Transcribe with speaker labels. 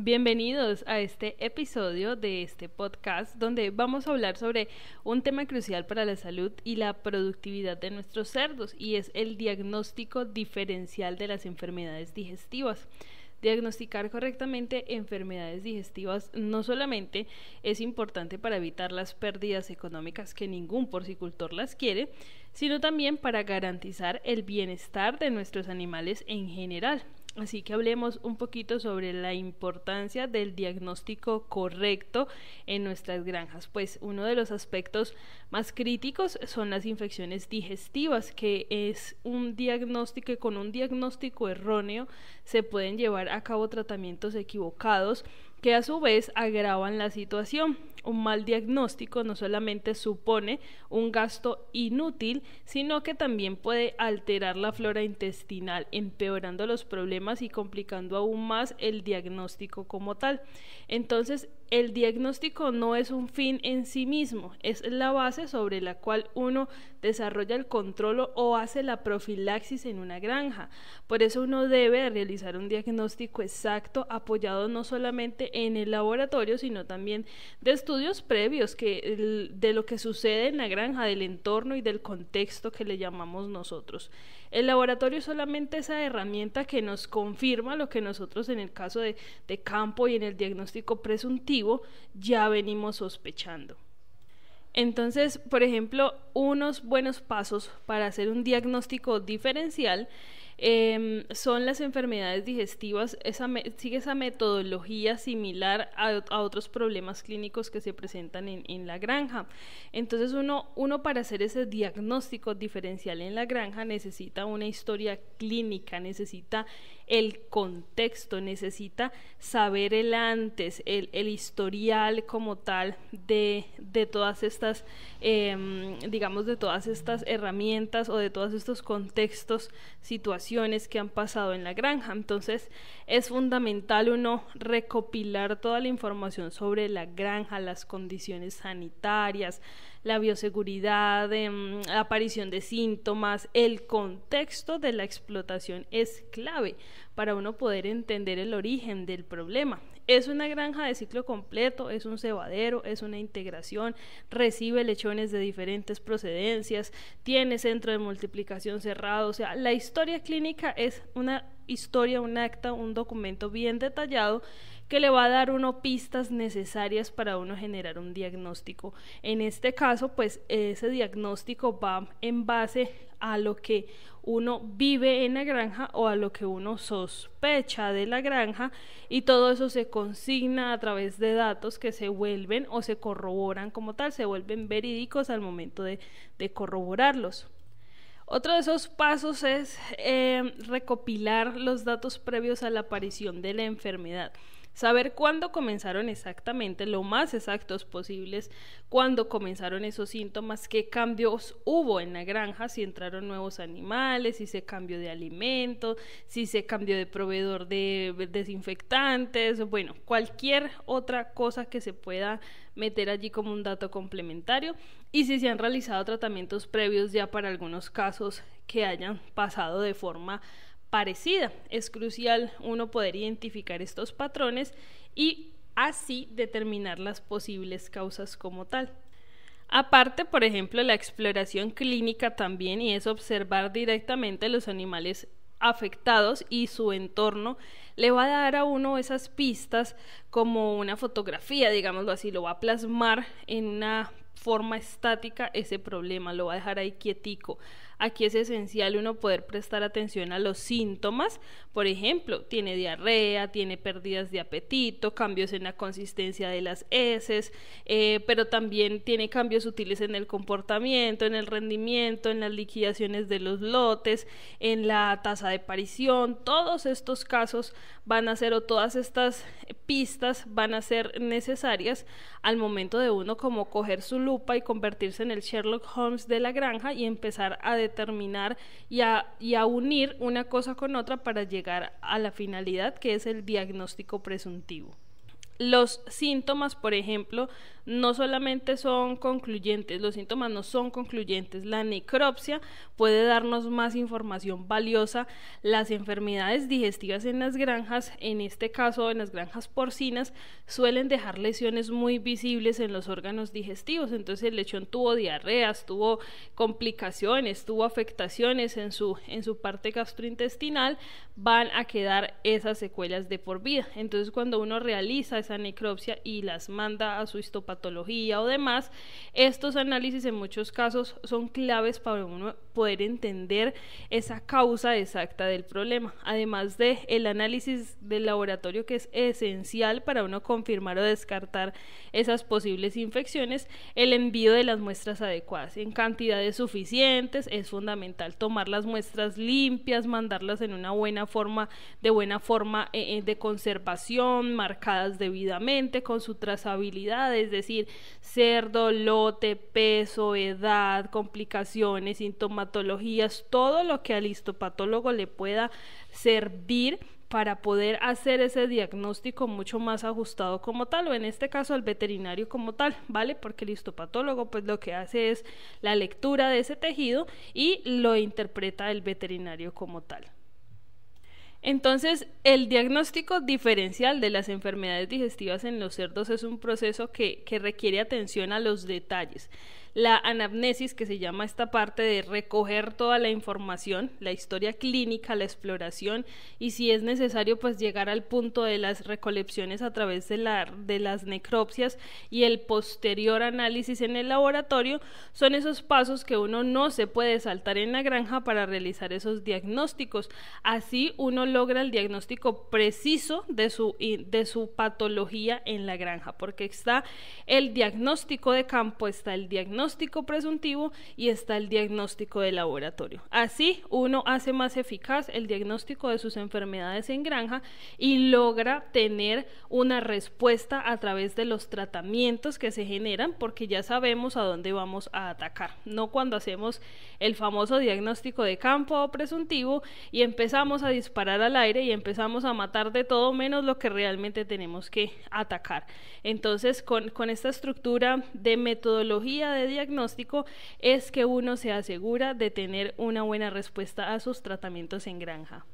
Speaker 1: Bienvenidos a este episodio de este podcast donde vamos a hablar sobre un tema crucial para la salud y la productividad de nuestros cerdos, y es el diagnóstico diferencial de las enfermedades digestivas. Diagnosticar correctamente enfermedades digestivas no solamente es importante para evitar las pérdidas económicas que ningún porcicultor las quiere, sino también para garantizar el bienestar de nuestros animales en general. Así que hablemos un poquito sobre la importancia del diagnóstico correcto en nuestras granjas. Pues uno de los aspectos más críticos son las infecciones digestivas, que es un diagnóstico que con un diagnóstico erróneo se pueden llevar a cabo tratamientos equivocados que a su vez agravan la situación. Un mal diagnóstico no solamente supone un gasto inútil, sino que también puede alterar la flora intestinal, empeorando los problemas y complicando aún más el diagnóstico como tal. Entonces, el diagnóstico no es un fin en sí mismo, es la base sobre la cual uno desarrolla el control o hace la profilaxis en una granja. Por eso uno debe realizar un diagnóstico exacto, apoyado no solamente en el laboratorio, sino también de estudios previos de lo que sucede en la granja, del entorno y del contexto que le llamamos nosotros. El laboratorio es solamente esa herramienta que nos confirma lo que nosotros en el caso de campo y en el diagnóstico presuntivo ya venimos sospechando. Entonces, por ejemplo, unos buenos pasos para hacer un diagnóstico diferencial son las enfermedades digestivas. Sigue esa metodología similar a otros problemas clínicos que se presentan en la granja. Entonces uno para hacer ese diagnóstico diferencial en la granja necesita una historia clínica, necesita el contexto, necesita saber el antes, el historial como tal de todas estas de todas estas herramientas o de todos estos contextos, situaciones que han pasado en la granja. Entonces es fundamental uno recopilar toda la información sobre la granja, las condiciones sanitarias, la bioseguridad, la aparición de síntomas. El contexto de la explotación es clave para uno poder entender el origen del problema. Es una granja de ciclo completo, es un cebadero, es una integración, recibe lechones de diferentes procedencias, tiene centro de multiplicación cerrado. O sea, la historia clínica es una historia, un acta, un documento bien detallado que le va a dar uno pistas necesarias para uno generar un diagnóstico. En este caso, pues ese diagnóstico va en base a lo que uno vive en la granja o a lo que uno sospecha de la granja, y todo eso se consigna a través de datos que se vuelven o se corroboran como tal, se vuelven verídicos al momento de corroborarlos. Otro de esos pasos es recopilar los datos previos a la aparición de la enfermedad. Saber cuándo comenzaron exactamente, lo más exactos posibles, cuándo comenzaron esos síntomas, qué cambios hubo en la granja, si entraron nuevos animales, si se cambió de alimento, si se cambió de proveedor de desinfectantes, bueno, cualquier otra cosa que se pueda meter allí como un dato complementario, y si se han realizado tratamientos previos ya para algunos casos que hayan pasado de forma parecida. Es crucial uno poder identificar estos patrones y así determinar las posibles causas como tal. Aparte, por ejemplo, la exploración clínica también, y es observar directamente los animales afectados y su entorno, le va a dar a uno esas pistas como una fotografía, digámoslo así, lo va a plasmar en una forma estática ese problema, lo va a dejar ahí quietico. Aquí es esencial uno poder prestar atención a los síntomas. Por ejemplo, tiene diarrea, tiene pérdidas de apetito, cambios en la consistencia de las heces, pero también tiene cambios sutiles en el comportamiento, en el rendimiento, en las liquidaciones de los lotes, en la tasa de parición. Todos estos casos van a ser, o todas estas pistas van a ser necesarias al momento de uno como coger su lupa y convertirse en el Sherlock Holmes de la granja y empezar a determinar y a unir una cosa con otra para llegar a la finalidad, que es el diagnóstico presuntivo. Los síntomas, por ejemplo, no solamente son concluyentes, los síntomas no son concluyentes. La necropsia puede darnos más información valiosa. Las enfermedades digestivas en las granjas, en este caso en las granjas porcinas, suelen dejar lesiones muy visibles en los órganos digestivos. Entonces el lechón tuvo diarreas, tuvo complicaciones, tuvo afectaciones en su parte gastrointestinal, van a quedar esas secuelas de por vida. Entonces cuando uno realiza esa necropsia y las manda a su histopatología o demás, estos análisis en muchos casos son claves para uno poder entender esa causa exacta del problema, además de el análisis del laboratorio, que es esencial para uno confirmar o descartar esas posibles infecciones. El envío de las muestras adecuadas en cantidades suficientes, es fundamental tomar las muestras limpias, mandarlas en una buena forma de conservación, marcadas debidamente con su trazabilidad, es decir, cerdo, lote, peso, edad, complicaciones, sintomatologías, todo lo que al histopatólogo le pueda servir para poder hacer ese diagnóstico mucho más ajustado como tal, o en este caso al veterinario como tal, ¿vale? Porque el histopatólogo pues lo que hace es la lectura de ese tejido y lo interpreta el veterinario como tal. Entonces, el diagnóstico diferencial de las enfermedades digestivas en los cerdos es un proceso que requiere atención a los detalles. La anamnesis, que se llama esta parte de recoger toda la información, la historia clínica, la exploración, y si es necesario pues llegar al punto de las recolecciones a través de las necropsias y el posterior análisis en el laboratorio, son esos pasos que uno no se puede saltar en la granja para realizar esos diagnósticos. Así uno logra el diagnóstico preciso de su patología en la granja, porque está el diagnóstico de campo, está el diagnóstico presuntivo y está el diagnóstico de laboratorio. Así uno hace más eficaz el diagnóstico de sus enfermedades en granja y logra tener una respuesta a través de los tratamientos que se generan, porque ya sabemos a dónde vamos a atacar, no cuando hacemos el famoso diagnóstico de campo o presuntivo y empezamos a disparar al aire y empezamos a matar de todo menos lo que realmente tenemos que atacar. Entonces con esta estructura de metodología de diagnóstico es que uno se asegura de tener una buena respuesta a sus tratamientos en granja.